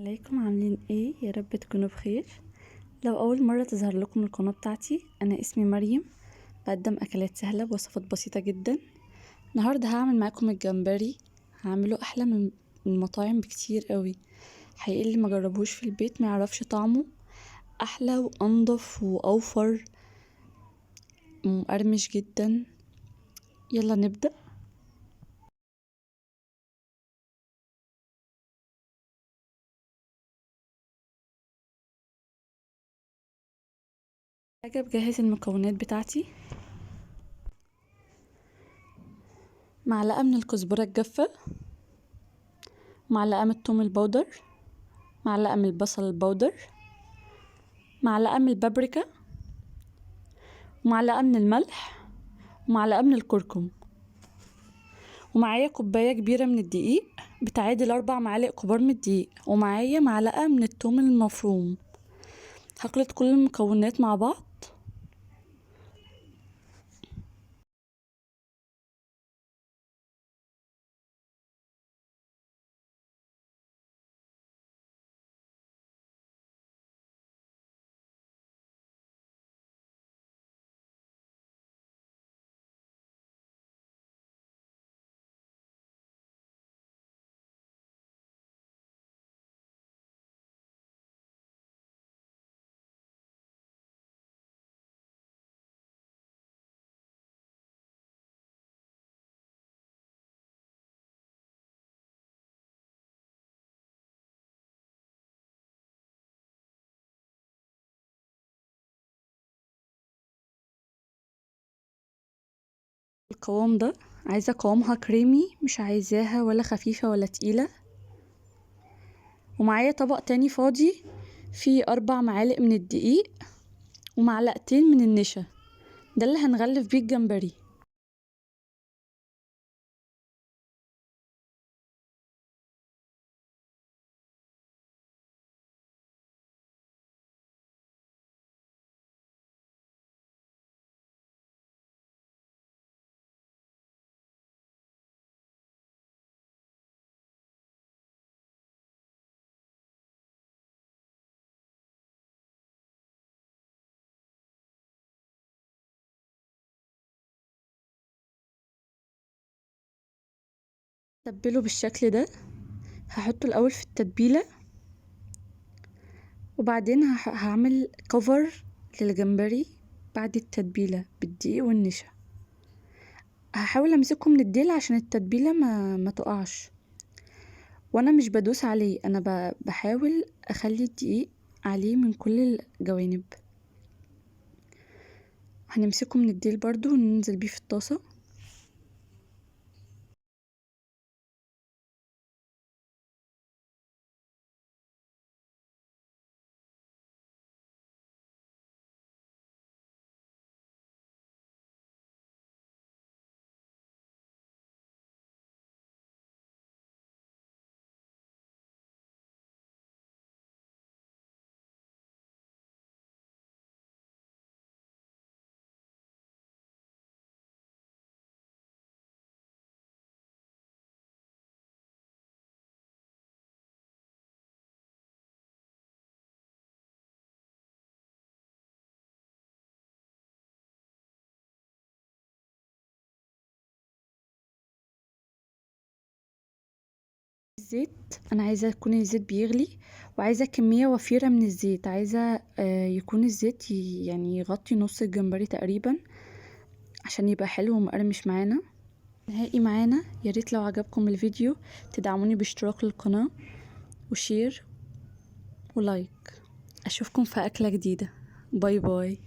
عليكم، عاملين ايه؟ يا رب تكونوا بخير. لو اول مره تظهر لكم القناه بتاعتي، انا اسمي مريم، بقدم اكلات سهله بوصفات بسيطه جدا. النهارده هعمل معاكم الجمبري، هعمله احلى من المطاعم بكتير قوي. حقيقي اللي ما جربوش في البيت ما يعرفش طعمه، احلى وانضف واوفر، مقرمش جدا. يلا نبدا. حاجه بجهز المكونات بتاعتي: معلقه من الكزبره الجافه، معلقه من الثوم البودر، معلقه من البصل البودر، معلقه من البابريكا، ومعلقه من الملح، ومعلقه من الكركم، ومعايا كوبايه كبيره من الدقيق بتعادل 4 معالق كبار من الدقيق، ومعايا معلقه من الثوم المفروم. هخلط كل المكونات مع بعض. القوام ده عايزه قوامها كريمي، مش عايزاها ولا خفيفه ولا تقيله. ومعايا طبق تاني فاضي فيه 4 معالق من الدقيق ومعلقتين من النشا، ده اللي هنغلف بيه الجمبري. تبله بالشكل ده. هحطه الاول في التتبيله، وبعدين هعمل كفر للجمبري بعد التتبيله بالدقيق والنشا. هحاول امسكه من الديل عشان التتبيله ما تقعش، وانا مش بدوس عليه، انا بحاول اخلي الدقيق عليه من كل الجوانب. هنمسكه من الديل برضو وننزل بيه في الطاسه. الزيت انا عايزه يكون الزيت بيغلي، وعايزه كميه وفيره من الزيت، عايزه يكون الزيت يعني يغطي نص الجمبري تقريبا عشان يبقى حلو ومقرمش معانا. نهائي معانا. يا ريت لو عجبكم الفيديو تدعموني باشتراك للقناه وشير ولايك. اشوفكم في اكله جديده. باي باي.